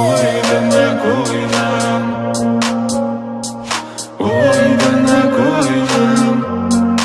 Ой, да на кой нам? Ой, да на кой нам?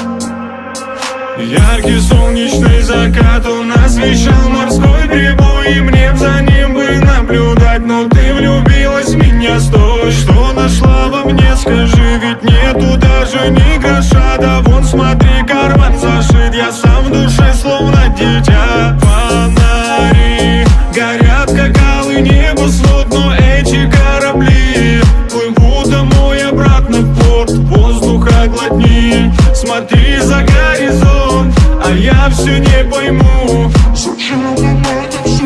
Яркий солнечный закат, он освещал морской прибой, и мне за ним бы наблюдать. Но ты влюбилась в меня, стой. Что нашла во мне, скажи, ведь нету даже ни гроша. Да вон смотри, карман зашит, я сам в душе словно дитя. Фонари горят, как алый небосвод, но эти корабли плывут домой обратно в порт. Воздуха глотни, смотри за горизонт, а я все не пойму, зачем нам это все?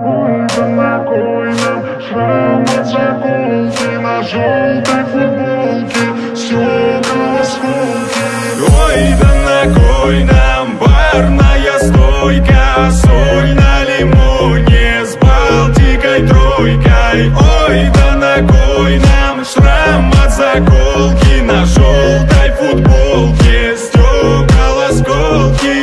Ой, да на кой нам шрам от заколки на желтой футболке, стекла осколки. Ой, да на кой нам барная стойка, соль на лимоне с Балтикой тройкой. Ой, да на кой нам шрам от заколки на желтой футболке, стекла осколки.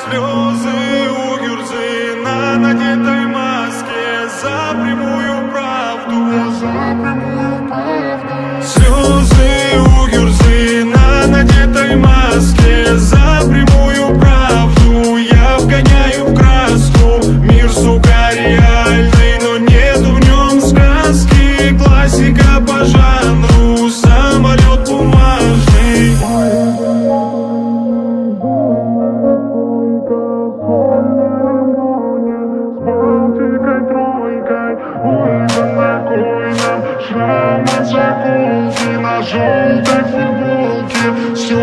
Слезы у Гюрзы на надетой маске за прямую правду, за прямую правду. Слезы у Гюрзы на надетой маске за прямую правду. Я вгоняю в краску мир, сука, реальный, но нету в нем сказки. Классика по жанру, самолет бумажный. Ой, да на кой нам шрам от заколки на желтой футболке, все